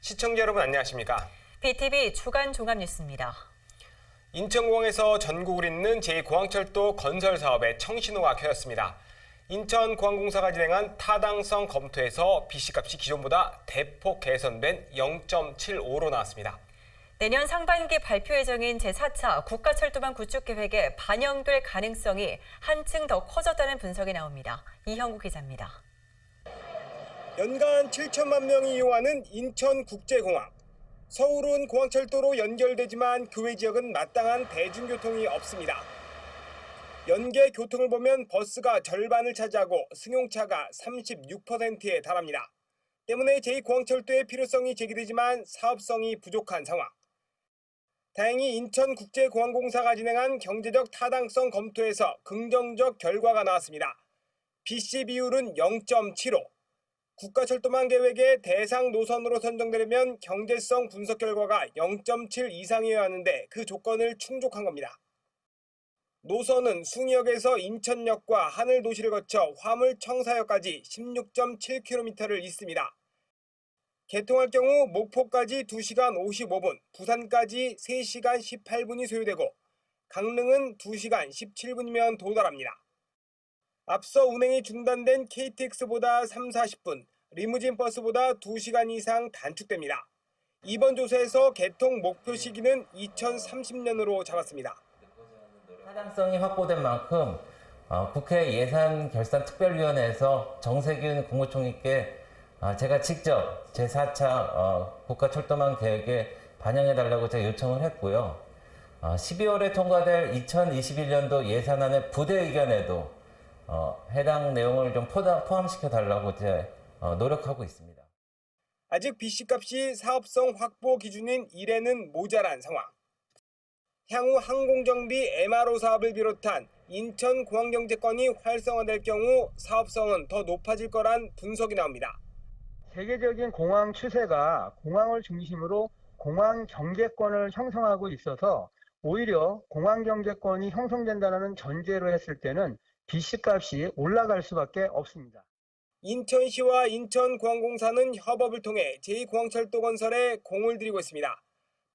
시청자 여러분 안녕하십니까? BTV 주간 종합뉴스입니다. 인천공항에서 전국을 잇는 제2공항철도 건설 사업의 청신호가 켜졌습니다. 인천공항공사가 진행한 타당성 검토에서 BC값이 기존보다 대폭 개선된 0.75로 나왔습니다. 내년 상반기 발표 예정인 제4차 국가철도망 구축 계획에 반영될 가능성이 한층 더 커졌다는 분석이 나옵니다. 이형국 기자입니다. 연간 7천만 명이 이용하는 인천국제공항. 서울은 공항철도로 연결되지만 그 외 지역은 마땅한 대중교통이 없습니다. 연계 교통을 보면 버스가 절반을 차지하고 승용차가 36%에 달합니다. 때문에 제2공항철도의 필요성이 제기되지만 사업성이 부족한 상황. 다행히 인천국제공항공사가 진행한 경제적 타당성 검토에서 긍정적 결과가 나왔습니다. BC 비율은 0.75. 국가철도망 계획의 대상 노선으로 선정되려면 경제성 분석 결과가 0.7 이상이어야 하는데 그 조건을 충족한 겁니다. 노선은 숭이역에서 인천역과 하늘도시를 거쳐 화물청사역까지 16.7km를 잇습니다. 개통할 경우 목포까지 2시간 55분, 부산까지 3시간 18분이 소요되고 강릉은 2시간 17분이면 도달합니다. 앞서 운행이 중단된 KTX보다 3-40분, 리무진 버스보다 2시간 이상 단축됩니다. 이번 조사에서 개통 목표 시기는 2030년으로 잡았습니다. 타당성이 확보된 만큼 국회 예산결산특별위원회에서 정세균 국무총리께 제가 직접 제4차 국가철도망 계획에 반영해달라고 제가 요청을 했고요. 12월에 통과될 2021년도 예산안의 부대 의견에도 해당 내용을 좀 포함시켜달라고 이제 노력하고 있습니다. 아직 BC값이 사업성 확보 기준인 1에는 모자란 상황. 향후 항공정비 MRO 사업을 비롯한 인천공항경제권이 활성화될 경우 사업성은 더 높아질 거란 분석이 나옵니다. 세계적인 공항 추세가 공항을 중심으로 공항 경제권을 형성하고 있어서 오히려 공항 경제권이 형성된다는 전제로 했을 때는 BC값이 올라갈 수밖에 없습니다. 인천시와 인천공항공사는 협업을 통해 제2공항철도 건설에 공을 들이고 있습니다.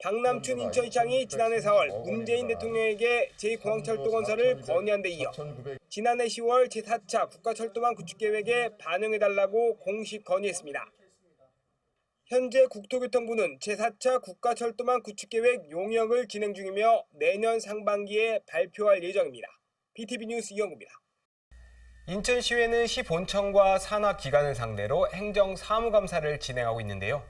박남춘 인천시장이 지난해 4월 문재인 대통령에게 제2공항철도 건설을 건의한 데 이어 지난해 10월 제4차 국가철도망 구축계획에 반영해달라고 공식 건의했습니다. 현재 국토교통부는 제4차 국가철도망 구축계획 용역을 진행 중이며 내년 상반기에 발표할 예정입니다. BTV 뉴스 이영구입니다. 인천시의회는 시 본청과 산하기관을 상대로 행정사무감사를 진행하고 있는데요.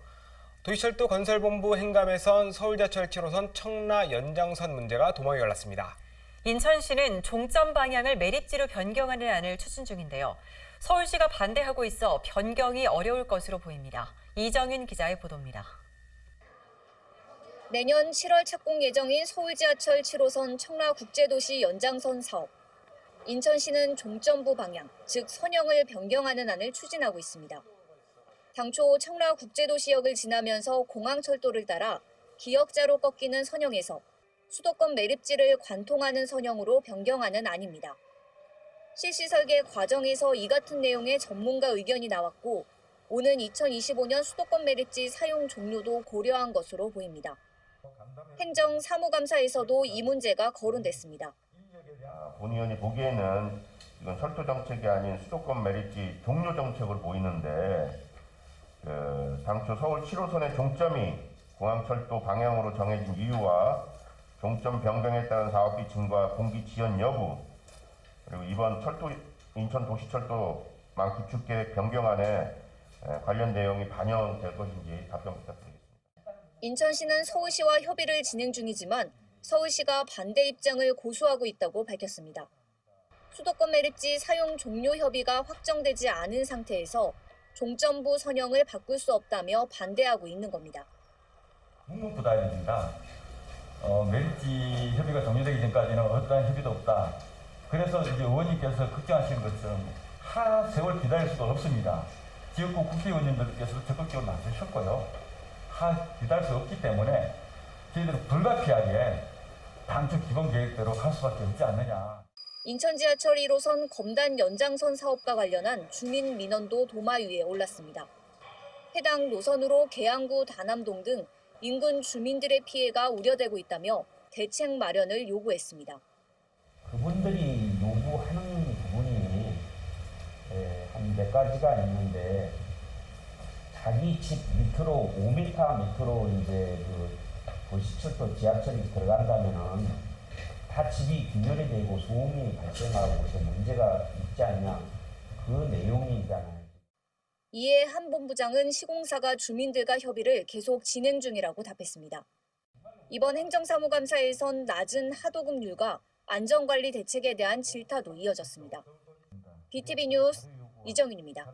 도시철도 건설본부 행감에선 서울지하철 7호선 청라 연장선 문제가 도마에 올랐습니다. 인천시는 종점 방향을 매립지로 변경하는 안을 추진 중인데요. 서울시가 반대하고 있어 변경이 어려울 것으로 보입니다. 이정윤 기자의 보도입니다. 내년 7월 착공 예정인 서울지하철 7호선 청라국제도시 연장선 사업. 인천시는 종점부 방향, 즉 선형을 변경하는 안을 추진하고 있습니다. 당초 청라국제도시역을 지나면서 공항철도를 따라 기역자로 꺾이는 선형에서 수도권 매립지를 관통하는 선형으로 변경하는 안입니다. 실시 설계 과정에서 이 같은 내용의 전문가 의견이 나왔고 오는 2025년 수도권 매립지 사용 종료도 고려한 것으로 보입니다. 행정사무감사에서도 이 문제가 거론됐습니다. 본 의원이 보기에는 이건 철도 정책이 아닌 수도권 매립지 종료 정책으로 보이는데 당초 서울 7호선의 종점이 공항철도 방향으로 정해진 이유와 종점 변경에 따른 사업비 증가, 공기 지연 여부, 그리고 이번 인천 도시철도망 구축계획 변경안에 관련 내용이 반영될 것인지 답변 부탁드리겠습니다. 인천시는 서울시와 협의를 진행 중이지만 서울시가 반대 입장을 고수하고 있다고 밝혔습니다. 수도권 매립지 사용 종료 협의가 확정되지 않은 상태에서 종점부 선형을 바꿀 수 없다며 반대하고 있는 겁니다. 묵묵부답입니다. 매립지 협의가 종료되기 전까지는 어떠한 협의도 없다. 그래서 이제 의원님께서 걱정하시는 것처럼 세월 기다릴 수가 없습니다. 지역구 국회의원님들께서도 적극적으로 나서셨고요. 기다릴 수 없기 때문에 저희들은 불가피하게 당초 기본 계획대로 갈 수밖에 없지 않느냐. 인천 지하철 1호선 검단 연장선 사업과 관련한 주민 민원도 도마 위에 올랐습니다. 해당 노선으로 계양구 다남동 등 인근 주민들의 피해가 우려되고 있다며 대책 마련을 요구했습니다. 그분들이 요구하는 부분이 한 몇 가지가 있는데 자기 집 밑으로 5m 밑으로 이제 그 도시철도 지하철이 들어간다면은 다 집이 균열이 되고 소음이 발생하고 그래서 문제가 있지 않냐 그 내용이잖아요. 이에 한 본부장은 시공사가 주민들과 협의를 계속 진행 중이라고 답했습니다. 이번 행정사무감사에선 낮은 하도급률과 안전관리 대책에 대한 질타도 이어졌습니다. BTV 뉴스 이정윤입니다.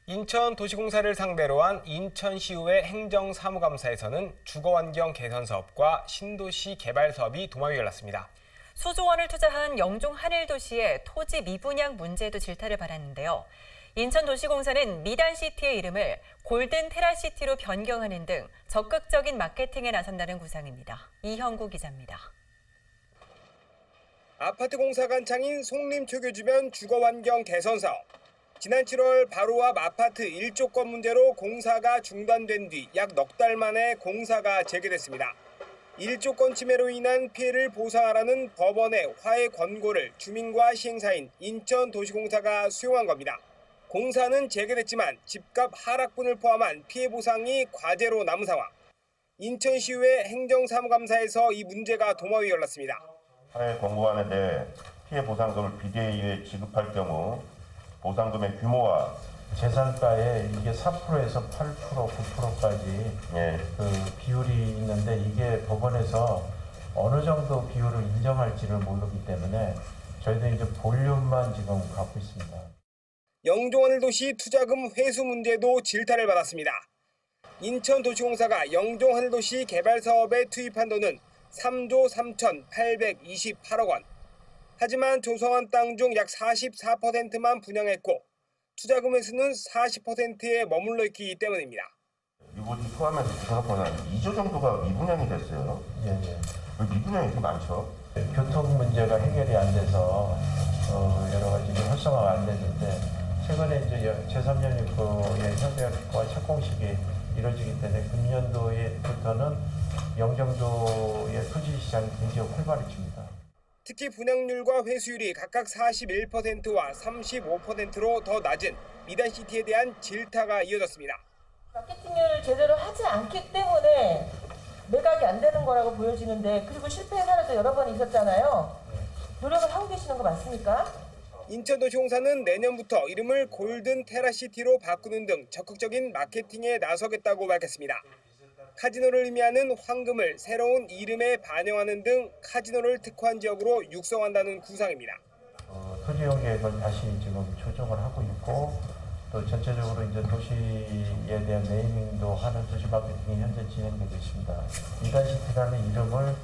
인천도시공사를 상대로 한 인천시의회 행정사무감사에서는 주거환경 개선 사업과 신도시 개발 사업이 도마 위에 올랐습니다. 수조 원을 투자한 영종 하늘도시의 토지 미분양 문제도 질타를 받았는데요. 인천도시공사는 미단시티의 이름을 골든 테라시티로 변경하는 등 적극적인 마케팅에 나선다는 구상입니다. 이형구 기자입니다. 아파트 공사가 한창인 송림초교 주변 주거환경 개선 사업. 지난 7월 바로 앞 아파트 1조 건 문제로 공사가 중단된 뒤 약 넉 달 만에 공사가 재개됐습니다. 1조 건 침해로 인한 피해를 보상하라는 법원의 화해 권고를 주민과 시행사인 인천도시공사가 수용한 겁니다. 공사는 재개됐지만 집값 하락분을 포함한 피해 보상이 과제로 남은 상황. 인천시의회 행정사무감사에서 이 문제가 도마 위에 올랐습니다. 화해 권고안에 대해 피해 보상금을 비대위에 지급할 경우 보상금의 규모와 재산가에 이게 4%에서 8%, 9%까지 그 비율이 있는데 이게 법원에서 어느 정도 비율을 인정할지를 모르기 때문에 저희도 이제 볼륨만 지금 갖고 있습니다. 영종하늘도시 투자금 회수 문제도 질타를 받았습니다. 인천도시공사가 영종하늘도시 개발 사업에 투입한 돈은 3조 3,828억 원. 하지만 조성한 땅 중 약 44%만 분양했고 투자금 회수는 40%에 머물러 있기 때문입니다. 유보지 포함해서 생각보다 2조 정도가 미분양이 됐어요. 왜 미분양이 이렇게 많죠? 교통 문제가 해결이 안 돼서 여러 가지 활성화가 안 됐는데 최근에 이제 제3연립구의 협약과 착공식이 이루어지기 때문에 금년도부터는 영종도의 토지 시장이 굉장히 활발해집니다. 특히 분양률과 회수율이 각각 41%와 35%로 더 낮은 미단시티에 대한 질타가 이어졌습니다. 마케팅을 제대로 하지 않기 때문에 매각이 안 되는 거라고 보여지는데 그리고 실패의 사례도 여러 번 있었잖아요. 노력을 하고 계시는 거 맞습니까? 인천도시공사는 내년부터 이름을 골든 테라시티로 바꾸는 등 적극적인 마케팅에 나서겠다고 밝혔습니다. 카지노를 의미하는 황금을 새로운 이름에 반영하는 등 카지노를 특화한 지역으로 육성한다는 구상입니다. 토지용 계획을 다시 지금 조정을 하고 있고 또 전체적으로 이제 도시에 대한 네이밍도 하는 도시 마케팅이 현재 진행되고 있습니다. 미단시티라는 이름을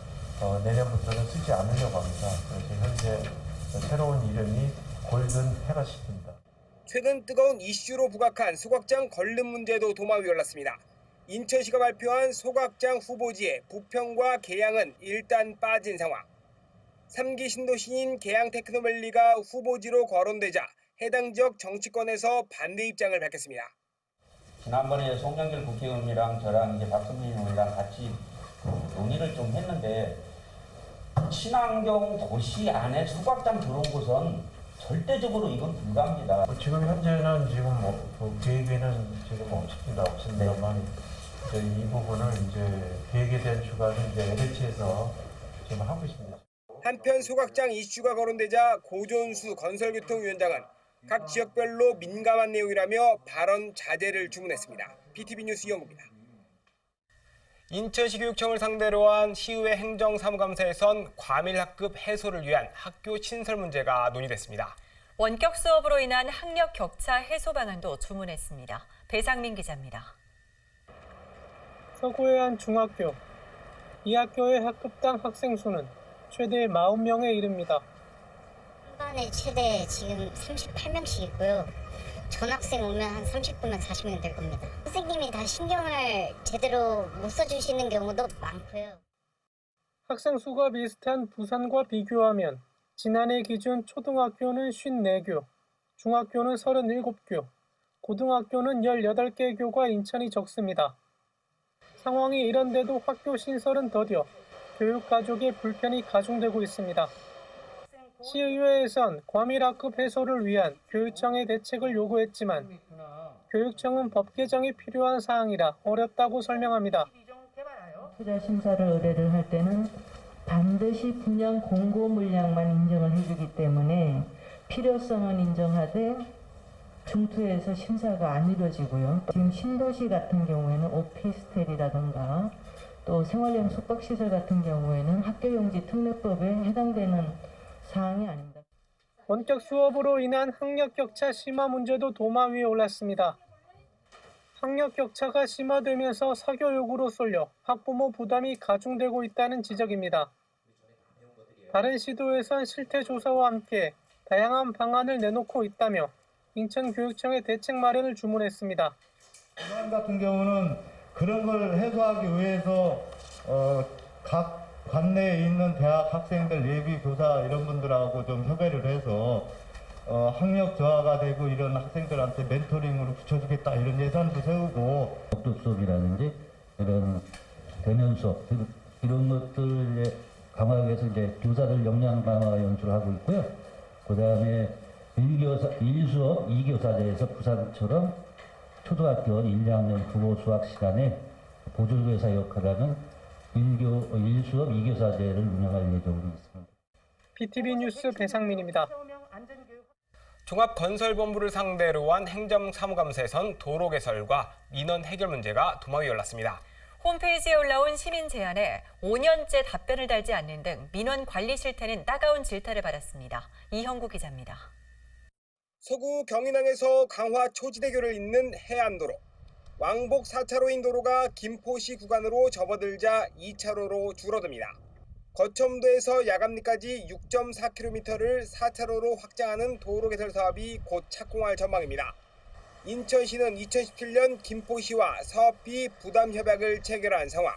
내년부터는 쓰지 않으려고 합니다. 그래서 현재 새로운 이름이 골든 테라시티입니다. 최근 뜨거운 이슈로 부각한 소각장 건립 문제도 도마 위에 올랐습니다. 인천시가 발표한 소각장 후보지의 부평과 계양은 일단 빠진 상황. 3기 신도시인 계양 테크노밸리가 후보지로 거론되자 해당 지역 정치권에서 반대 입장을 밝혔습니다. 지난번에 송영길 국회의원이랑 저랑 이제 박선민 의원이랑 같이 논의를 좀 했는데 친환경 도시 안에 소각장 들어온 곳은 절대적으로 이건 불가합니다. 지금 현재는 지금 그 계획에는 지금 없습니다만 이 부분을 이제 계획에 대한 추가는 이제 LH에서 지금 하고 있습니다. 한편 소각장 이슈가 거론되자 고존수 건설교통위원장은 각 지역별로 민감한 내용이라며 발언 자제를 주문했습니다. BTV 뉴스 이영구입니다. 인천시 교육청을 상대로 한 시의회 행정사무감사에선 과밀 학급 해소를 위한 학교 신설 문제가 논의됐습니다. 원격 수업으로 인한 학력 격차 해소 방안도 주문했습니다. 배상민 기자입니다. 서구의 한 중학교. 이 학교의 학급당 학생 수는 최대 40명에 이릅니다. 한 반에 최대 지금 38명씩 있고요. 전학생 오면 한 30분만 40명 될 겁니다. 선생님이 다 신경을 제대로 못 써주시는 경우도 많고요. 학생 수가 비슷한 부산과 비교하면 지난해 기준 초등학교는 54교, 중학교는 37교, 고등학교는 18개 교과 인천이 적습니다. 상황이 이런데도 학교 신설은 더뎌 교육가족의 불편이 가중되고 있습니다. 시의회에선 과밀학급 해소를 위한 교육청의 대책을 요구했지만 교육청은 법 개정이 필요한 사항이라 어렵다고 설명합니다. 투자 심사를 의뢰를 할 때는 반드시 분양 공고 물량만 인정을 해주기 때문에 필요성은 인정하되 중투에서 심사가 안 이루어지고요. 지금 신도시 같은 경우에는 오피스텔이라든가 또 생활형 숙박시설 같은 경우에는 학교용지 특례법에 해당되는 사항이 아닙니다. 원격 수업으로 인한 학력 격차 심화 문제도 도마 위에 올랐습니다. 학력 격차가 심화되면서 사교육으로 쏠려 학부모 부담이 가중되고 있다는 지적입니다. 다른 시도에선 실태 조사와 함께 다양한 방안을 내놓고 있다며 인천교육청의 대책 마련을 주문했습니다. 부산 같은 경우는 그런 걸 해소하기 위해서 각 관내에 있는 대학 학생들 예비 교사 이런 분들하고 좀 협의를 해서 학력 저하가 되고 이런 학생들한테 멘토링으로 붙여주겠다 이런 예산도 세우고 독도 수업이라든지 이런 대면 수업 이런 것들 강화하기 위해서 이제 교사들 역량 강화 연수를 하고 있고요. 그다음에 1수업 2교사제에서 부산처럼 초등학교 1, 2학년 국어 수학 시간에 보조교사 역할을 하는 1수업 2교사제를 운영할 예정으로 있습니다. BTV 뉴스 배상민입니다. 종합건설본부를 상대로 한 행정사무감사에선 도로 개설과 민원 해결 문제가 도마 위에 올랐습니다. 홈페이지에 올라온 시민 제안에 5년째 답변을 달지 않는 등 민원 관리 실태는 따가운 질타를 받았습니다. 이형구 기자입니다. 서구 경인항에서 강화 초지대교를 잇는 해안도로. 왕복 4차로인 도로가 김포시 구간으로 접어들자 2차로로 줄어듭니다. 거첨도에서 야감리까지 6.4km를 4차로로 확장하는 도로 개설 사업이 곧 착공할 전망입니다. 인천시는 2017년 김포시와 사업비 부담 협약을 체결한 상황.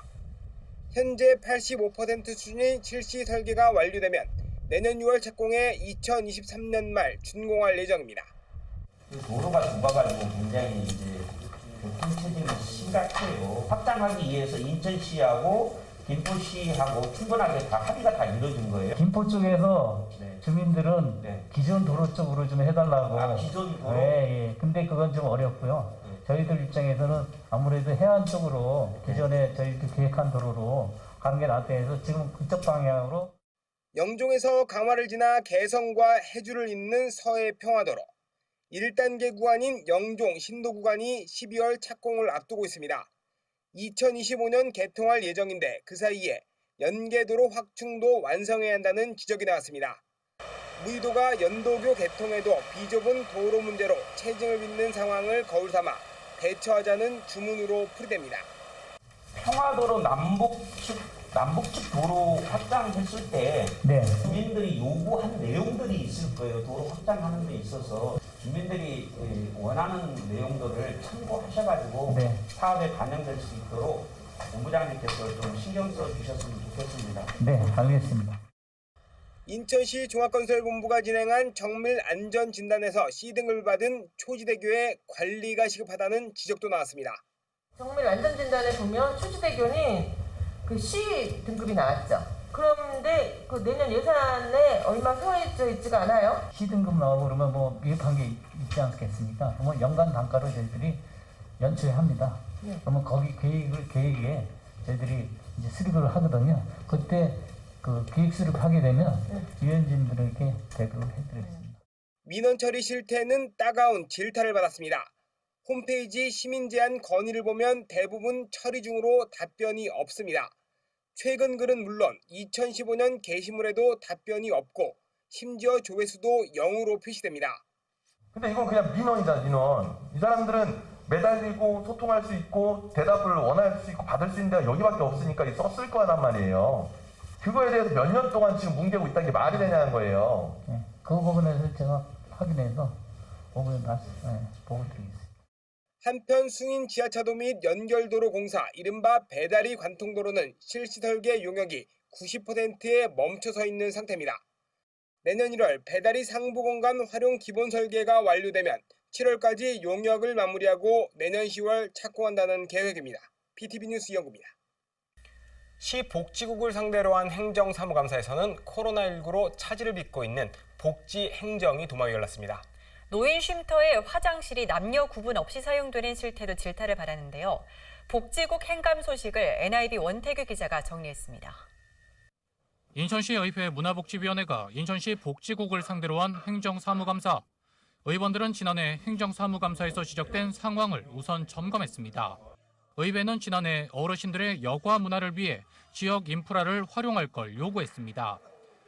현재 85% 수준인 실시 설계가 완료되면 내년 6월 착공해 2023년 말 준공할 예정입니다. 도로가 좁아가지고 굉장히 이제 교통체증이 심각해요. 확장하기 위해서 인천시하고 김포시하고 충분하게 다 합의가 다 이루어진 거예요. 김포 쪽에서 네. 주민들은 네. 기존 도로 쪽으로 좀 해달라고. 기존 도로? 예. 근데 그건 좀 어렵고요. 저희들 입장에서는 아무래도 해안 쪽으로 기존에 저희들 계획한 도로로 가는 게 낫다 해서 지금 그쪽 방향으로. 영종에서 강화를 지나 개성과 해주를 잇는 서해 평화도로. 1단계 구간인 영종 신도 구간이 12월 착공을 앞두고 있습니다. 2025년 개통할 예정인데 그 사이에 연계도로 확충도 완성해야 한다는 지적이 나왔습니다. 무의도가 연도교 개통에도 비좁은 도로 문제로 체증을 빚는 상황을 거울 삼아 대처하자는 주문으로 풀이됩니다. 평화도로 남북측 도로 확장했을 때 네. 주민들이 요구한 내용들이 있을 거예요. 도로 확장하는 데 있어서 주민들이 원하는 내용들을 참고하셔가지고 네. 사업에 반영될 수 있도록 본부장님께서 좀 신경 써주셨으면 좋겠습니다. 네, 알겠습니다. 인천시 종합건설본부가 진행한 정밀 안전 진단에서 C등급을 받은 초지대교의 관리가 시급하다는 지적도 나왔습니다. 정밀 안전진단에 보면 초지대교는 그 C 등급이 나왔죠. 그런데 그 내년 예산에 얼마 소화되어 있지가 않아요. C등급 나오고 그러면 뭐 미흡한 게 있지 않겠습니까? 그러면 연간 단가로 저희들이 연초합니다. 네. 그러면 거기 계획에 저희들이 이제 수립을 하거든요. 그때 그 기획 수립하게 되면 위원진들에게 대부를 해드리겠습니다. 민원 처리 실태는 따가운 질타를 받았습니다. 홈페이지 시민 제안 건의를 보면 대부분 처리 중으로 답변이 없습니다. 최근 글은 물론 2015년 게시물에도 답변이 없고 심지어 조회수도 0으로 표시됩니다. 근데 이건 그냥 민원이다, 민원. 이 사람들은 매달리고 소통할 수 있고 대답을 원할 수 있고 받을 수 있는 데가 여기밖에 없으니까 썼을 거란 말이에요. 그거에 대해서 몇 년 동안 지금 뭉개고 있다는 게 말이 되냐는 거예요. 네, 그 부분에서 제가 확인해서 보고 드리겠습니다. 한편 승인 지하차도 및 연결도로 공사, 이른바 배다리 관통도로는 실시 설계 용역이 90%에 멈춰서 있는 상태입니다. 내년 1월 배다리 상부 공간 활용 기본 설계가 완료되면 7월까지 용역을 마무리하고 내년 10월 착공한다는 계획입니다. PTV 뉴스 이영구입니다. 시 복지국을 상대로 한 행정사무감사에서는 코로나19로 차질을 빚고 있는 복지 행정이 도마 위에 올랐습니다. 노인 쉼터의 화장실이 남녀 구분 없이 사용되는 실태로 질타를 받았는데요. 복지국 행감 소식을 NIB 원태규 기자가 정리했습니다. 인천시의회 문화복지위원회가 인천시 복지국을 상대로 한 행정사무감사. 의원들은 지난해 행정사무감사에서 지적된 상황을 우선 점검했습니다. 의회는 지난해 어르신들의 여가 문화를 위해 지역 인프라를 활용할 걸 요구했습니다.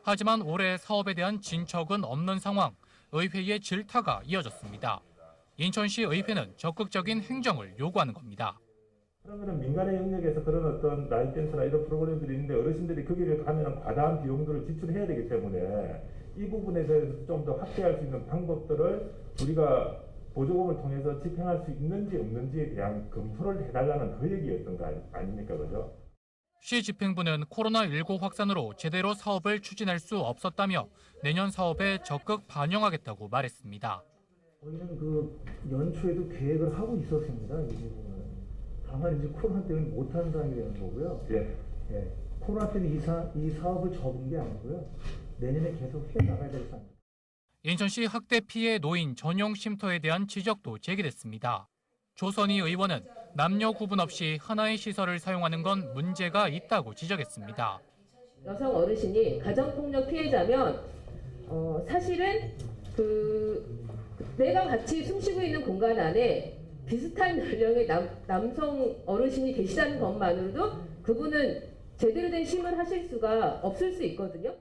하지만 올해 사업에 대한 진척은 없는 상황, 의회의 질타가 이어졌습니다. 인천시 의회는 적극적인 행정을 요구하는 겁니다. 그러면 민간의 영역에서 그런 어떤 라인 댄스나 이런 프로그램들이 있는데 어르신들이 거기를 가면 과다한 비용들을 지출해야 되기 때문에 이 부분에 대해서 좀 더 확대할 수 있는 방법들을 우리가 보조금을 통해서 집행할 수 있는지 없는지에 대한 검토를 해달라는 그 얘기였던 거 아닙니까, 그죠? 시 집행부는 코로나19 확산으로 제대로 사업을 추진할 수 없었다며 내년 사업에 적극 반영하겠다고 말했습니다. 저희는 그 연초에도 계획을 하고 있었습니다. 이 부분은. 다만 이제 코로나 때문에 못하는 상황이 되는 거고요. 예. 코로나 때문에 이 사업을 접은 게 아니고요. 내년에 계속 해나가야 될 상황입니다. 인천시 학대 피해 노인 전용 쉼터에 대한 지적도 제기됐습니다. 조선희 의원은 남녀 구분 없이 하나의 시설을 사용하는 건 문제가 있다고 지적했습니다. 여성 어르신이 가정폭력 피해자면 사실은 내가 같이 숨쉬고 있는 공간 안에 비슷한 연령의 남성 어르신이 계시다는 것만으로도 그분은 제대로 된 심을 하실 수가 없을 수 있거든요.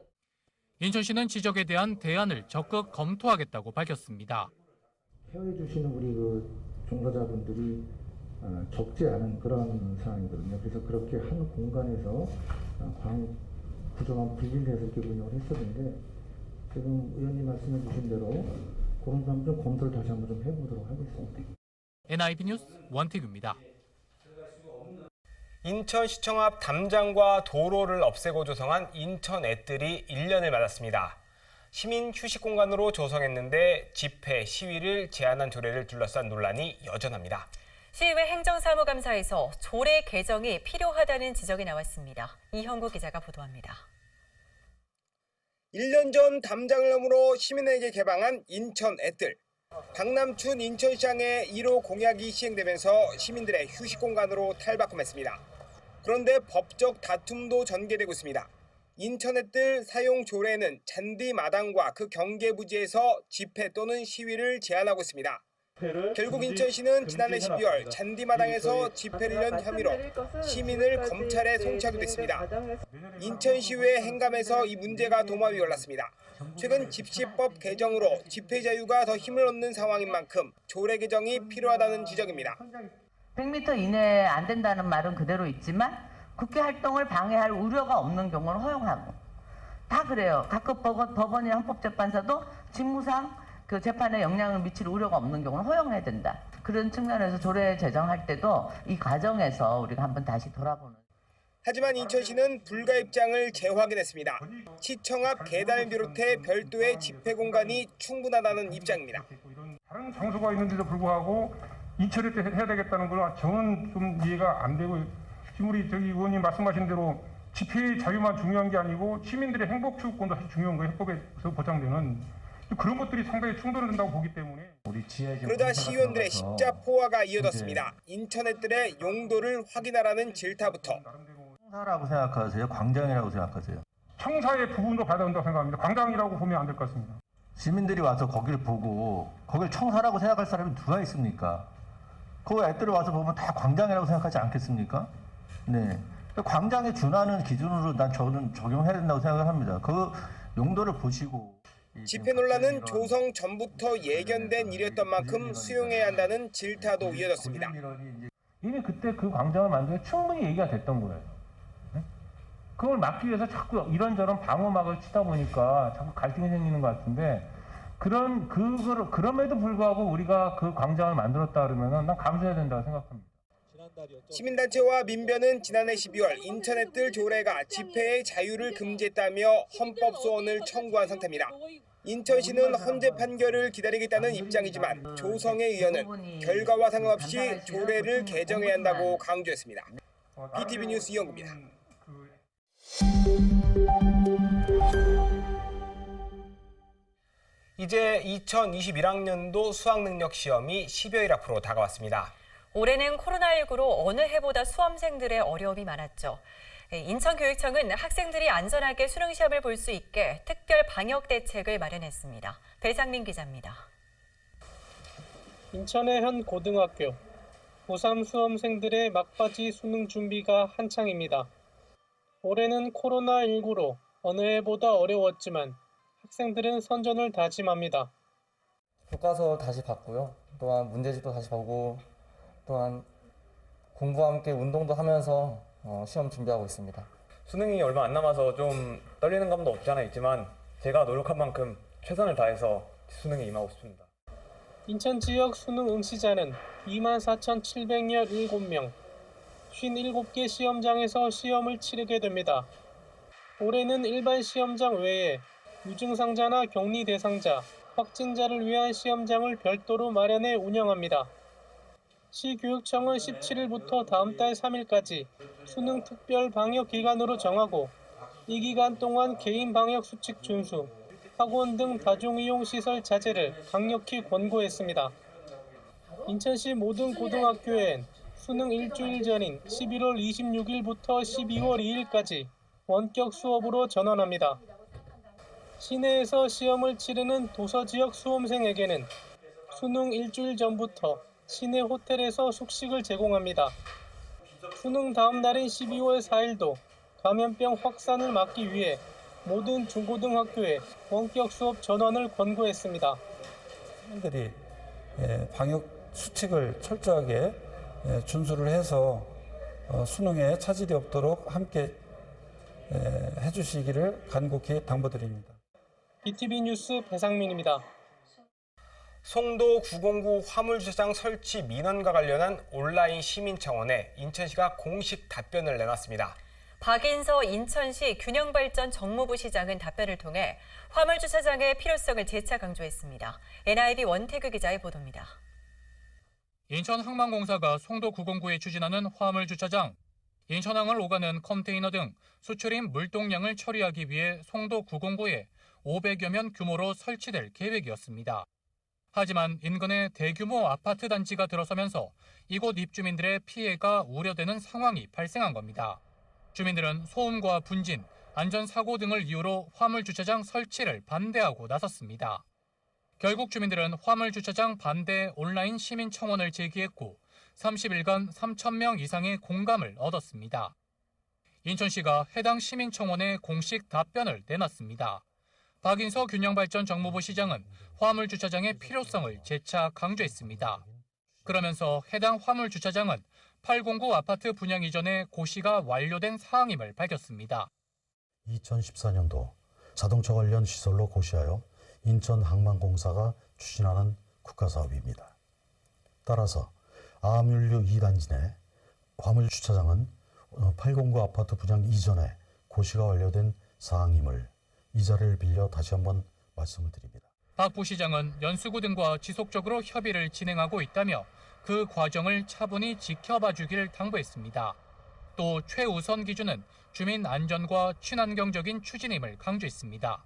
인천시는 지적에 대한 대안을 적극 검토하겠다고 밝혔습니다. 케어해 주시는 우리 종사자분들이 적지 않은 그런 상황이거든요. 그래서 그렇게 한 공간에서 구조만 분리해서 이렇게 운영을 했었는데 지금 의원님 말씀해 주신 대로 그런 점 좀 검토를 다시 한번 좀 해보도록 하겠습니다. NIB 뉴스 원태규입니다. 인천시청 앞 담장과 도로를 없애고 조성한 인천 앱들이 1년을 맞았습니다. 시민 휴식 공간으로 조성했는데 집회, 시위를 제한한 조례를 둘러싼 논란이 여전합니다. 시의회 행정사무감사에서 조례 개정이 필요하다는 지적이 나왔습니다. 이형구 기자가 보도합니다. 1년 전 담장을 너머로 시민에게 개방한 인천 앱들. 박남춘 인천시장의 1호 공약이 시행되면서 시민들의 휴식 공간으로 탈바꿈했습니다. 그런데 법적 다툼도 전개되고 있습니다. 인천 앱들 사용 조례는 잔디 마당과 그 경계 부지에서 집회 또는 시위를 제한하고 있습니다. 결국 인천시는 지난해 12월 잔디마당에서 집회를 연 혐의로 시민을 검찰에 송치하기도 했습니다. 인천시의회 행감에서 이 문제가 도마 위에 올랐습니다. 최근 집시법 개정으로 집회 자유가 더 힘을 얻는 상황인 만큼 조례 개정이 필요하다는 지적입니다. 100m 이내에 안 된다는 말은 그대로 있지만 국회 활동을 방해할 우려가 없는 경우는 허용하고 다 그래요. 각급 법원이나 헌법재판소도 직무상 그 재판에 영향을 미칠 우려가 없는 경우는 허용해야 된다. 그런 측면에서 조례 제정할 때도 이 과정에서 우리가 한번 다시 돌아보는. 하지만 인천시는 불가 입장을 재확인했습니다. 시청 앞 계단을 비롯해 별도의 집회 공간이 충분하다는 입장입니다. 다른 장소가 있는데도 불구하고 인천에 해야 되겠다는 건 저는 좀 이해가 안 되고 지금 우리 의원님 말씀하신 대로 집회 자유만 중요한 게 아니고 시민들의 행복 추구권도 아주 중요한 거예요. 헌법에서 보장되는. 그런 것들이 상당히 충돌된다고 보기 때문에. 그러자 시의원들의 십자포화가 이어졌습니다. 인천 앱들의 용도를 확인하라는 질타부터. 청사라고 생각하세요? 광장이라고 생각하세요? 청사의 부분도 받아야 된다고 생각합니다. 광장이라고 보면 안 될 것 같습니다. 시민들이 와서 거기를 보고 거길 청사라고 생각할 사람이 누가 있습니까? 그 앱들을 와서 보면 다 광장이라고 생각하지 않겠습니까? 네. 광장에 준하는 기준으로 저는 적용해야 된다고 생각합니다. 그 용도를 보시고. 집회 논란은 조성 전부터 예견된 일이었던 만큼 수용해야 한다는 질타도 이어졌습니다. 이미 그때 그 광장을 만들면 충분히 얘기가 됐던 거예요. 그걸 막기 위해서 자꾸 이런저런 방어막을 치다 보니까 자꾸 갈등이 생기는 것 같은데 그럼에도 불구하고 우리가 그 광장을 만들었다 그러면은 난 감수해야 된다고 생각합니다. 시민단체와 민변은 지난해 12월 인천 앱들 조례가 집회의 자유를 금지했다며 헌법 소원을 청구한 상태입니다. 인천시는 헌재 판결을 기다리겠다는 입장이지만 조성애 의원은 결과와 상관없이 조례를 개정해야 한다고 강조했습니다. BTV 뉴스 이영구입니다. 이제 2021학년도 수학능력 시험이 10여일 앞으로 다가왔습니다. 올해는 코로나19로 어느 해보다 수험생들의 어려움이 많았죠. 인천교육청은 학생들이 안전하게 수능시험을 볼 수 있게 특별 방역 대책을 마련했습니다. 배상민 기자입니다. 인천의 한 고등학교. 고3 수험생들의 막바지 수능 준비가 한창입니다. 올해는 코로나19로 어느 해보다 어려웠지만 학생들은 선전을 다짐합니다. 교과서 다시 봤고요. 또한 문제집도 다시 보고 또한 공부와 함께 운동도 하면서 시험 준비하고 있습니다. 수능이 얼마 안 남아서 좀 떨리는 감도 없지 않아 있지만 제가 노력한 만큼 최선을 다해서 수능에 임하고 싶습니다. 인천 지역 수능 응시자는 24,717명, 57개 시험장에서 시험을 치르게 됩니다. 올해는 일반 시험장 외에 유증상자나 격리 대상자, 확진자를 위한 시험장을 별도로 마련해 운영합니다. 시교육청은 17일부터 다음 달 3일까지 수능 특별 방역 기간으로 정하고 이 기간 동안 개인 방역 수칙 준수, 학원 등 다중이용 시설 자제를 강력히 권고했습니다. 인천시 모든 고등학교엔 수능 일주일 전인 11월 26일부터 12월 2일까지 원격 수업으로 전환합니다. 시내에서 시험을 치르는 도서지역 수험생에게는 수능 일주일 전부터 시내 호텔에서 숙식을 제공합니다. 수능 다음 날인 12월 4일도 감염병 확산을 막기 위해 모든 중고등학교에 원격 수업 전환을 권고했습니다. 학생들이 방역 수칙을 철저하게 준수를 해서 수능에 차질이 없도록 함께 해주시기를 간곡히 당부드립니다. BTV 뉴스 배상민입니다. 송도 909 화물주차장 설치 민원과 관련한 온라인 시민청원에 인천시가 공식 답변을 내놨습니다. 박인서 인천시 균형발전 정무부 시장은 답변을 통해 화물주차장의 필요성을 재차 강조했습니다. NIB 원태규 기자의 보도입니다. 인천항만공사가 송도 909에 추진하는 화물주차장, 인천항을 오가는 컨테이너 등 수출입 물동량을 처리하기 위해 송도 909에 500여 면 규모로 설치될 계획이었습니다. 하지만 인근에 대규모 아파트 단지가 들어서면서 이곳 입주민들의 피해가 우려되는 상황이 발생한 겁니다. 주민들은 소음과 분진, 안전사고 등을 이유로 화물주차장 설치를 반대하고 나섰습니다. 결국 주민들은 화물주차장 반대 온라인 시민청원을 제기했고 30일간 3,000명 이상의 공감을 얻었습니다. 인천시가 해당 시민청원에 공식 답변을 내놨습니다. 박인서 균형발전 정무부 시장은 화물주차장의 필요성을 재차 강조했습니다. 그러면서 해당 화물주차장은 809 아파트 분양 이전에 고시가 완료된 사항임을 밝혔습니다. 2014년도 자동차 관련 시설로 고시하여 인천항만공사가 추진하는 국가사업입니다. 따라서 아암윤류 2단지 내 화물주차장은 809 아파트 분양 이전에 고시가 완료된 사항임을 이 자리를 빌려 다시 한번 말씀을 드립니다. 박 부시장은 연수구 등과 지속적으로 협의를 진행하고 있다며 그 과정을 차분히 지켜봐 주길 당부했습니다. 또 최우선 기준은 주민 안전과 친환경적인 추진임을 강조했습니다.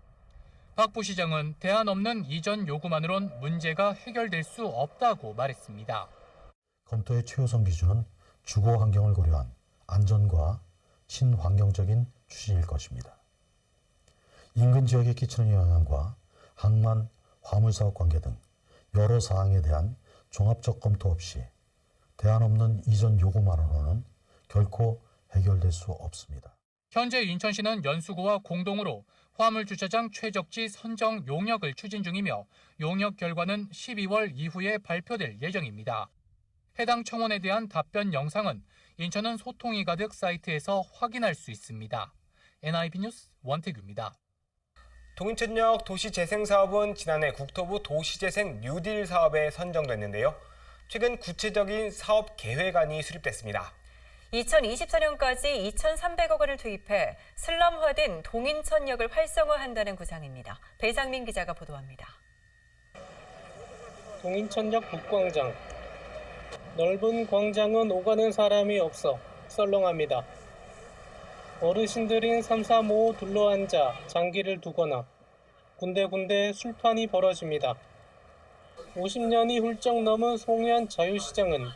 박 부시장은 대안 없는 이전 요구만으론 문제가 해결될 수 없다고 말했습니다. 검토의 최우선 기준은 주거 환경을 고려한 안전과 친환경적인 추진일 것입니다. 인근 지역에 끼치는 영향과 항만, 화물사업 관계 등 여러 사항에 대한 종합적 검토 없이 대안 없는 이전 요구만으로는 결코 해결될 수 없습니다. 현재 인천시는 연수구와 공동으로 화물주차장 최적지 선정 용역을 추진 중이며 용역 결과는 12월 이후에 발표될 예정입니다. 해당 청원에 대한 답변 영상은 인천은 소통이 가득 사이트에서 확인할 수 있습니다. NIB 뉴스 원태규입니다. 동인천역 도시재생사업은 지난해 국토부 도시재생 뉴딜 사업에 선정됐는데요. 최근 구체적인 사업 계획안이 수립됐습니다. 2024년까지 2,300억 원을 투입해 슬럼화된 동인천역을 활성화한다는 구상입니다. 배상민 기자가 보도합니다. 동인천역 북광장. 넓은 광장은 오가는 사람이 없어 썰렁합니다. 어르신들인 335 둘러앉아 장기를 두거나 군데군데 술판이 벌어집니다. 50년이 훌쩍 넘은 송현 자유시장은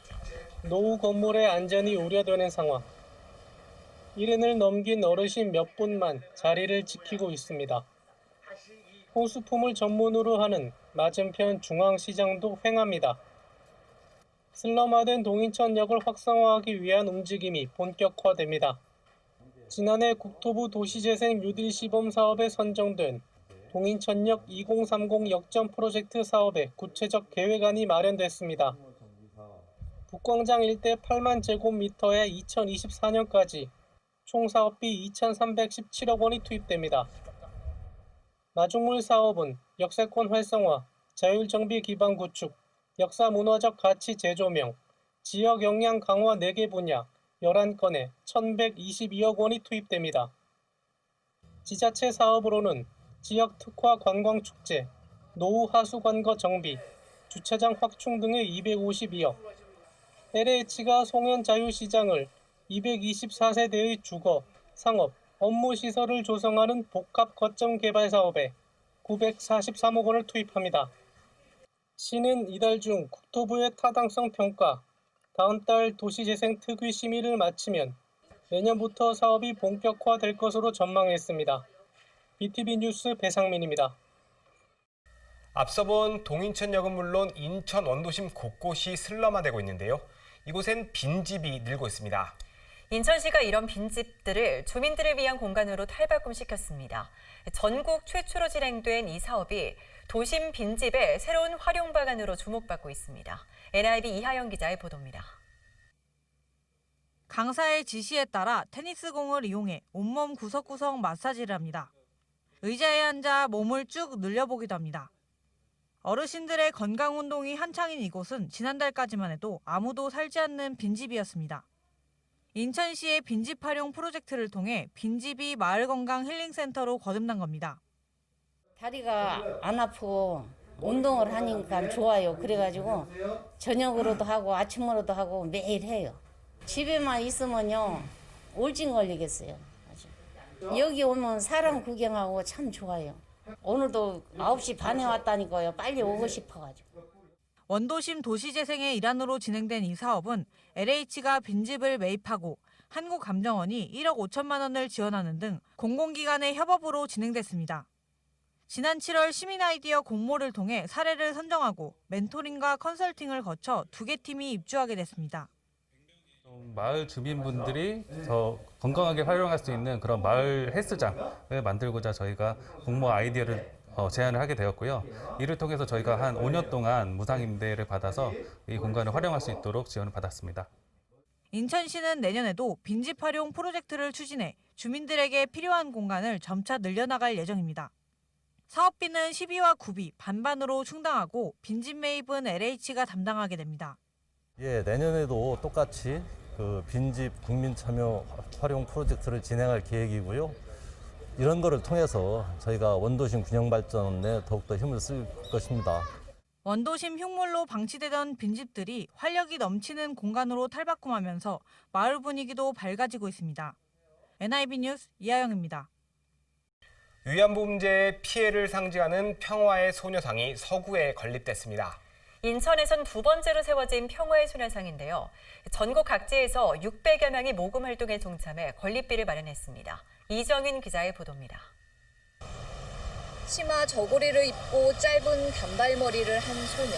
노후 건물의 안전이 우려되는 상황. 1인을 넘긴 어르신 몇 분만 자리를 지키고 있습니다. 호수품을 전문으로 하는 맞은편 중앙시장도 횡합니다. 슬럼화된 동인천역을 확성화하기 위한 움직임이 본격화됩니다. 지난해 국토부 도시재생 뉴딜 시범 사업에 선정된 동인천역 2030 역전 프로젝트 사업의 구체적 계획안이 마련됐습니다. 북광장 일대 8만 제곱미터에 2024년까지 총 사업비 2,317억 원이 투입됩니다. 마중물 사업은 역세권 활성화, 자율정비 기반 구축, 역사문화적 가치 재조명, 지역 역량 강화 4개 분야 11건에 1,122억 원이 투입됩니다. 지자체 사업으로는 지역 특화 관광축제, 노후 하수관거 정비, 주차장 확충 등에 252억, LH가 송현 자유시장을 224세대의 주거, 상업, 업무시설을 조성하는 복합 거점 개발 사업에 943억 원을 투입합니다. 시는 이달 중 국토부의 타당성 평가, 다음 달 도시재생 특위 심의를 마치면 내년부터 사업이 본격화될 것으로 전망했습니다. BTV 뉴스 배상민입니다. 앞서 본 동인천역은 물론 인천 원도심 곳곳이 슬럼화되고 있는데요. 이곳엔 빈집이 늘고 있습니다. 인천시가 이런 빈집들을 주민들을 위한 공간으로 탈바꿈시켰습니다. 전국 최초로 진행된 이 사업이 도심 빈집의 새로운 활용 방안으로 주목받고 있습니다. NIB 이하영 기자의 보도입니다. 강사의 지시에 따라 테니스공을 이용해 온몸 구석구석 마사지를 합니다. 의자에 앉아 몸을 쭉 늘려보기도 합니다. 어르신들의 건강운동이 한창인 이곳은 지난달까지만 해도 아무도 살지 않는 빈집이었습니다. 인천시의 빈집 활용 프로젝트를 통해 빈집이 마을건강 힐링센터로 거듭난 겁니다. 다리가 안 아프고 운동을 하니까 좋아요. 그래가지고 저녁으로도 하고 아침으로도 하고 매일 해요. 집에만 있으면요 우울증 걸리겠어요. 여기 오면 사람 구경하고 참 좋아요. 오늘도 9시 반에 왔다니까요. 빨리 오고 싶어가지고. 원도심 도시재생의 일환으로 진행된 이 사업은 LH가 빈집을 매입하고 한국감정원이 1억 5천만 원을 지원하는 등 공공기관의 협업으로 진행됐습니다. 지난 7월 시민 아이디어 공모를 통해 사례를 선정하고 멘토링과 컨설팅을 거쳐 2개 팀이 입주하게 됐습니다. 마을 주민분들이 더 건강하게 활용할 수 있는 그런 마을 헬스장을 만들고자 저희가 공모 아이디어를 제안을 하게 되었고요. 이를 통해서 저희가 한 5년 동안 무상임대를 받아서 이 공간을 활용할 수 있도록 지원을 받았습니다. 인천시는 내년에도 빈집 활용 프로젝트를 추진해 주민들에게 필요한 공간을 점차 늘려나갈 예정입니다. 사업비는 시비와 구비 반반으로 충당하고 빈집 매입은 LH가 담당하게 됩니다. 예, 내년에도 똑같이 그 빈집 국민 참여 활용 프로젝트를 진행할 계획이고요. 이런 거를 통해서 저희가 원도심 균형 발전에 더욱더 힘을 쓸 것입니다. 원도심 흉물로 방치되던 빈집들이 활력이 넘치는 공간으로 탈바꿈하면서 마을 분위기도 밝아지고 있습니다. NIB 뉴스 이하영입니다. 위안부 문제의 피해를 상징하는 평화의 소녀상이 서구에 건립됐습니다. 인천에선 2번째로 세워진 평화의 소녀상인데요. 전국 각지에서 600여 명이 모금 활동에 동참해 건립비를 마련했습니다. 이정인 기자의 보도입니다. 치마 저고리를 입고 짧은 단발머리를 한 소녀.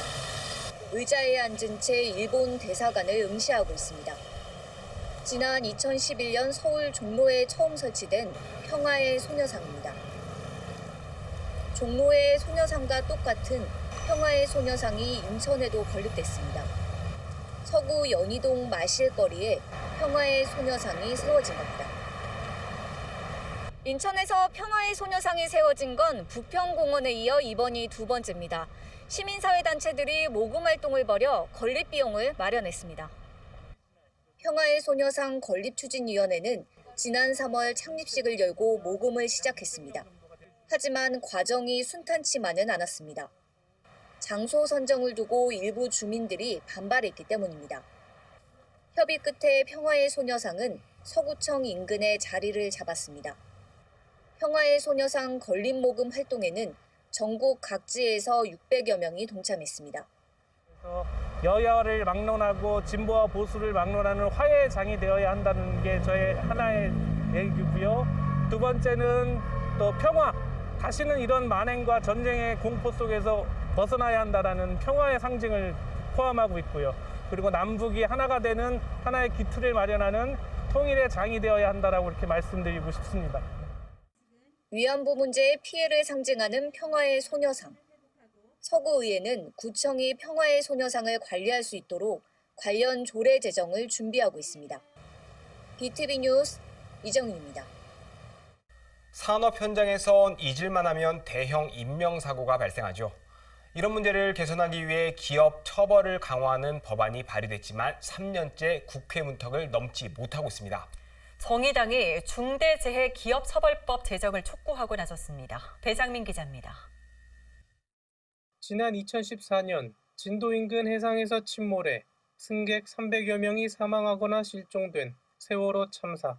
의자에 앉은 채 일본 대사관을 응시하고 있습니다. 지난 2011년 서울 종로에 처음 설치된 평화의 소녀상입니다. 종로의 소녀상과 똑같은 평화의 소녀상이 인천에도 건립됐습니다. 서구 연희동 마실거리에 평화의 소녀상이 세워진 겁니다. 인천에서 평화의 소녀상이 세워진 건 부평공원에 이어 이번이 2번째입니다. 시민사회단체들이 모금 활동을 벌여 건립 비용을 마련했습니다. 평화의 소녀상 건립추진위원회는 지난 3월 창립식을 열고 모금을 시작했습니다. 하지만 과정이 순탄치만은 않았습니다. 장소 선정을 두고 일부 주민들이 반발했기 때문입니다. 협의 끝에 평화의 소녀상은 서구청 인근에 자리를 잡았습니다. 평화의 소녀상 건립 모금 활동에는 전국 각지에서 600여 명이 동참했습니다. 여야를 막론하고 진보와 보수를 막론하는 화해의 장이 되어야 한다는 게 저의 하나의 얘기고요. 두 번째는 또 평화, 다시는 이런 만행과 전쟁의 공포 속에서 벗어나야 한다는 평화의 상징을 포함하고 있고요. 그리고 남북이 하나가 되는 하나의 기틀을 마련하는 통일의 장이 되어야 한다라고 이렇게 말씀드리고 싶습니다. 위안부 문제의 피해를 상징하는 평화의 소녀상. 서구의회는 구청이 평화의 소녀상을 관리할 수 있도록 관련 조례 제정을 준비하고 있습니다. BTV 뉴스 이정윤입니다. 산업 현장에선 잊을만 하면 대형 인명사고가 발생하죠. 이런 문제를 개선하기 위해 기업 처벌을 강화하는 법안이 발의됐지만 3년째 국회 문턱을 넘지 못하고 있습니다. 정의당이 중대재해기업처벌법 제정을 촉구하고 나섰습니다. 배상민 기자입니다. 지난 2014년 진도 인근 해상에서 침몰해 승객 300여 명이 사망하거나 실종된 세월호 참사.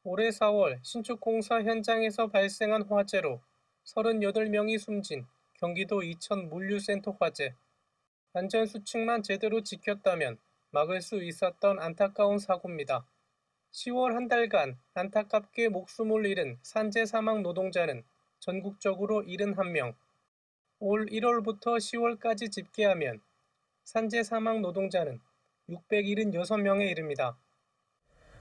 올해 4월 신축공사 현장에서 발생한 화재로 38명이 숨진 경기도 이천 물류센터 화재. 안전수칙만 제대로 지켰다면 막을 수 있었던 안타까운 사고입니다. 10월 한 달간 안타깝게 목숨을 잃은 산재 사망 노동자는 전국적으로 71명. 올 1월부터 10월까지 집계하면 산재 사망 노동자는 676명에 이릅니다.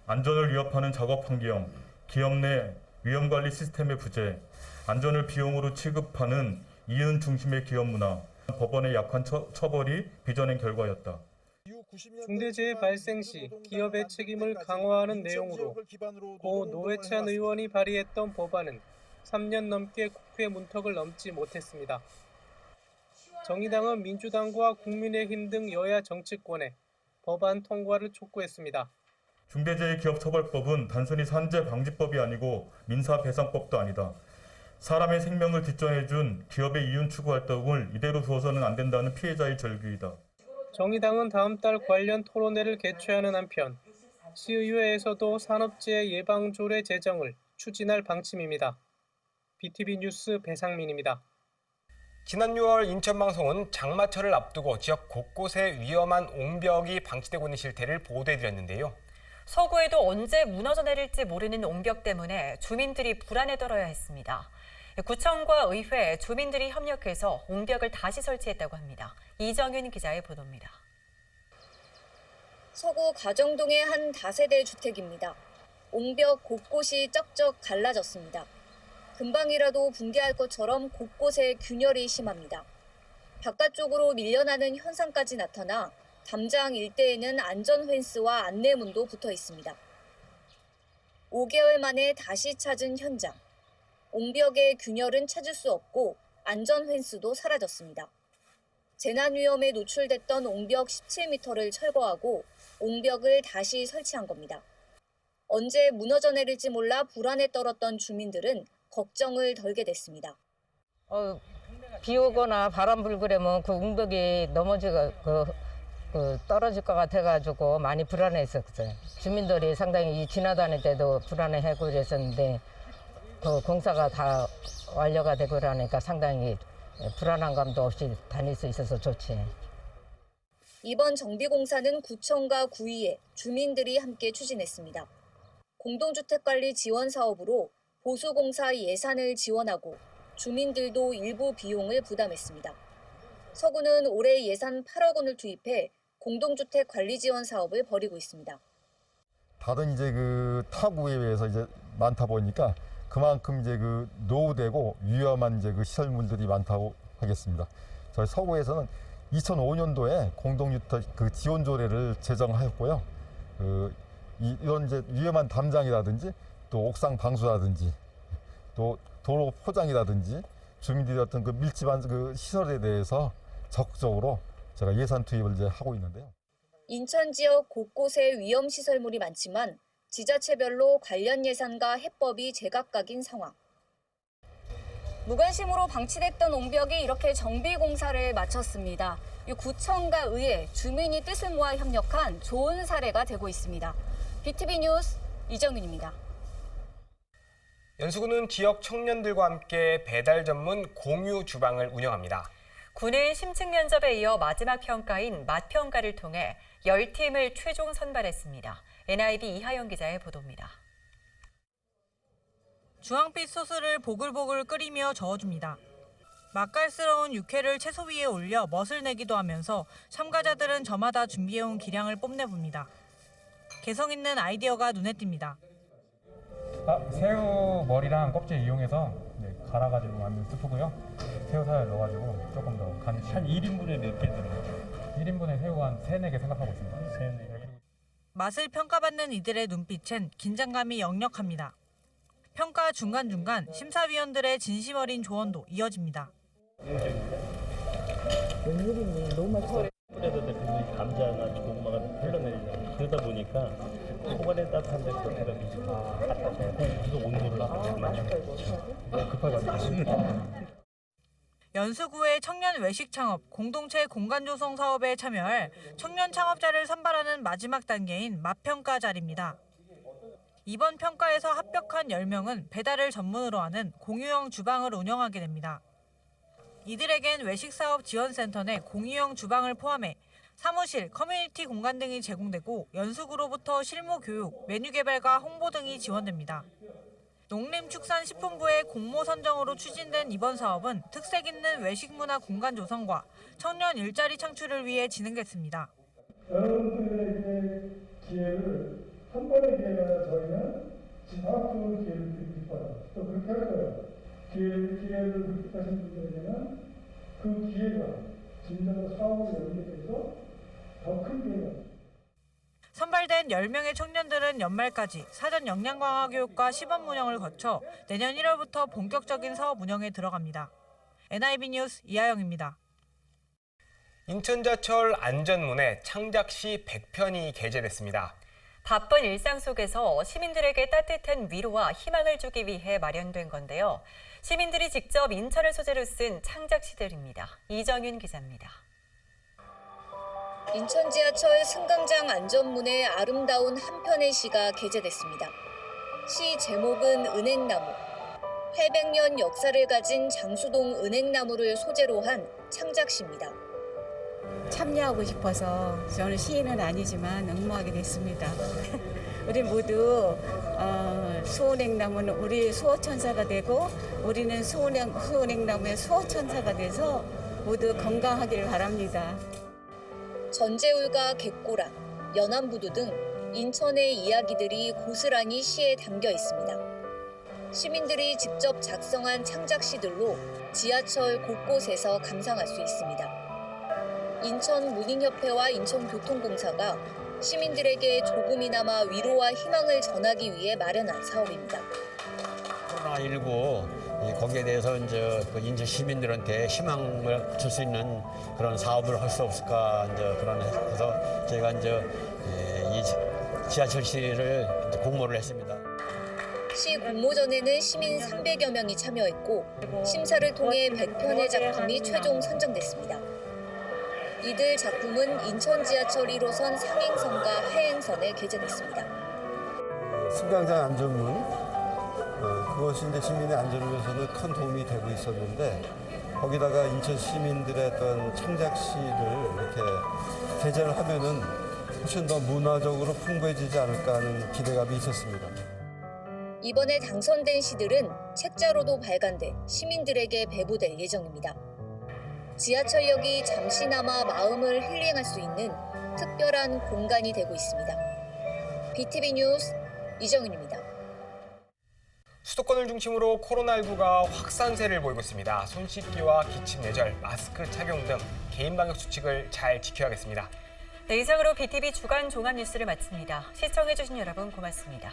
안전을 위협하는 작업 환경, 기업 내 위험관리 시스템의 부재, 안전을 비용으로 취급하는 이윤 중심의 기업 문화, 법원의 약한 처벌이 빚어낸 결과였다. 중대재해 발생 시 기업의 책임을 강화하는 내용으로 고 노회찬 의원이 발의했던 법안은 3년 넘게 국회 문턱을 넘지 못했습니다. 정의당은 민주당과 국민의힘 등 여야 정치권에 법안 통과를 촉구했습니다. 중대재해기업처벌법은 단순히 산재 방지법이 아니고 민사배상법도 아니다. 사람의 생명을 뒷전해준 기업의 이윤 추구 활동을 이대로 두어서는 안 된다는 피해자의 절규이다. 정의당은 다음 달 관련 토론회를 개최하는 한편 시의회에서도 산업재해 예방조례 제정을 추진할 방침입니다. BTV 뉴스 배상민입니다. 지난 6월 인천방송은 장마철을 앞두고 지역 곳곳에 위험한 옹벽이 방치되고 있는 실태를 보도해드렸는데요. 서구에도 언제 무너져 내릴지 모르는 옹벽 때문에 주민들이 불안에 떨어야 했습니다. 구청과 의회, 주민들이 협력해서 옹벽을 다시 설치했다고 합니다. 이정윤 기자의 보도입니다. 서구 가정동의 한 다세대 주택입니다. 옹벽 곳곳이 쩍쩍 갈라졌습니다. 금방이라도 붕괴할 것처럼 곳곳에 균열이 심합니다. 바깥쪽으로 밀려나는 현상까지 나타나 담장 일대에는 안전 펜스와 안내문도 붙어 있습니다. 5개월 만에 다시 찾은 현장. 옹벽의 균열은 찾을 수 없고 안전 펜스도 사라졌습니다. 재난 위험에 노출됐던 옹벽 17m를 철거하고 옹벽을 다시 설치한 겁니다. 언제 무너져 내릴지 몰라 불안에 떨었던 주민들은 걱정을 덜게 됐습니다. 비 오거나 바람 불 그러면 그 옹벽이 떨어질 것 같아가지고 많이 불안했었어요. 주민들이 상당히 지나다닐 때도 불안해하고 그랬었는데 그 공사가 다 완료가 되고 그러니까 상당히 불안한 감도 없이 다닐 수 있어서 좋지. 이번 정비공사는 구청과 구의회, 주민들이 함께 추진했습니다. 공동주택관리 지원 사업으로 보수공사 예산을 지원하고 주민들도 일부 비용을 부담했습니다. 서구는 올해 예산 8억 원을 투입해 공동주택 관리 지원 사업을 벌이고 있습니다. 다른 이제 그 타구에 비해서 이제 많다 보니까 그만큼 이제 그 노후되고 위험한 이제 그 시설물들이 많다고 하겠습니다. 저희 서구에서는 2005년도에 공동주택 그 지원 조례를 제정하였고요. 이런 이제 위험한 담장이라든지 또 옥상 방수라든지 또 도로 포장이라든지 주민들이 어떤 그 밀집한 그 시설에 대해서 적극적으로 제가 예산 투입을 이제 하고 있는데요. 인천 지역 곳곳에 위험시설물이 많지만 지자체별로 관련 예산과 해법이 제각각인 상황. 무관심으로 방치됐던 옹벽이 이렇게 정비공사를 마쳤습니다. 이 구청과 의회, 주민이 뜻을 모아 협력한 좋은 사례가 되고 있습니다. BTV 뉴스 이정윤입니다. 연수구는 지역 청년들과 함께 배달 전문 공유 주방을 운영합니다. 구는 심층 면접에 이어 마지막 평가인 맛평가를 통해 10팀을 최종 선발했습니다. NIB 이하영 기자의 보도입니다. 주황빛 소스를 보글보글 끓이며 저어줍니다. 맛깔스러운 육회를 채소 위에 올려 멋을 내기도 하면서 참가자들은 저마다 준비해온 기량을 뽐내봅니다. 개성 있는 아이디어가 눈에 띕니다. 새우 머리랑 껍질 이용해서 갈아가지고 만든 스프고요. 새우살 넣어가지고 조금 더 간이 한 1인분에 몇 개 들어요? 1인분에 새우 한 3-4개 생각하고 있습니다. 3-4개. 맛을 평가받는 이들의 눈빛엔 긴장감이 역력합니다. 평가 중간중간 심사위원들의 진심 어린 조언도 이어집니다. 웬일이니? 너무 맛있어. 뿌려도 감자나 고구마가 흘러내리잖아요. 그러다 보니까 초반에 따뜻한 데 그대로 계속 온도를 맞추고 급하게 연수구의 청년 외식 창업 공동체 공간 조성 사업에 참여할 청년 창업자를 선발하는 마지막 단계인 맛평가 자리입니다. 이번 평가에서 합격한 10명은 배달을 전문으로 하는 공유형 주방을 운영하게 됩니다. 이들에겐 외식사업 지원센터 내 공유형 주방을 포함해 사무실, 커뮤니티 공간 등이 제공되고 연수구로부터 실무 교육, 메뉴 개발과 홍보 등이 지원됩니다. 농림축산식품부의 공모 선정으로 추진된 이번 사업은 특색 있는 외식 문화 공간 조성과 청년 일자리 창출을 위해 진행됐습니다. 여러분들에게 기회를 한 번의 기회가 아니라 저희는 지속적으로 기회를 드리고 싶어요. 또 그렇게 할 거예요. 기회를 획득하신 분들에게는 그 기회가 진정으로 사업을 연계돼서 더 큰 기회가 선발된 10명의 청년들은 연말까지 사전 역량 강화 교육과 시범 운영을 거쳐 내년 1월부터 본격적인 사업 운영에 들어갑니다. NIB 뉴스 이하영입니다. 인천지하철 안전문에 창작시 100편이 게재됐습니다. 바쁜 일상 속에서 시민들에게 따뜻한 위로와 희망을 주기 위해 마련된 건데요. 시민들이 직접 인천을 소재로 쓴 창작시들입니다. 이정윤 기자입니다. 인천 지하철 승강장 안전문에 아름다운 한 편의 시가 게재됐습니다. 시 제목은 은행나무. 800년 역사를 가진 장수동 은행나무를 소재로 한 창작시입니다. 참여하고 싶어서 저는 시인은 아니지만 응모하게 됐습니다. 우리 모두 수은행나무는 우리 수호천사가 되고 우리는 수은행나무의 수호천사가 돼서 모두 건강하길 바랍니다. 전제울과 갯고랑, 연안부두 등 인천의 이야기들이 고스란히 시에 담겨 있습니다. 시민들이 직접 작성한 창작시들로 지하철 곳곳에서 감상할 수 있습니다. 인천문인협회와 인천교통공사가 시민들에게 조금이나마 위로와 희망을 전하기 위해 마련한 사업입니다. 코로나19 거기에 대해서 이제 인천 시민들한테 희망을 줄 수 있는 그런 사업을 할 수 없을까 그런 해서 제가 이 지하철시를 공모를 했습니다. 시 공모전에는 시민 300여 명이 참여했고 심사를 통해 100편의 작품이 최종 선정됐습니다. 이들 작품은 인천 지하철 1호선 상행선과 하행선에 게재됐습니다. 승강장 안전문 그것이 이제 시민의 안전을 위해서는 큰 도움이 되고 있었는데 거기다가 인천 시민들의 어떤 창작시를 이렇게 게재를 하면은 훨씬 더 문화적으로 풍부해지지 않을까 하는 기대감이 있었습니다. 이번에 당선된 시들은 책자로도 발간돼 시민들에게 배부될 예정입니다. 지하철역이 잠시나마 마음을 힐링할 수 있는 특별한 공간이 되고 있습니다. BTV 뉴스 이정윤입니다. 수도권을 중심으로 코로나19가 확산세를 보이고 있습니다. 손 씻기와 기침 예절, 마스크 착용 등 개인 방역 수칙을 잘 지켜야겠습니다. 네, 이상으로 BTV 주간 종합 뉴스를 마칩니다. 시청해주신 여러분 고맙습니다.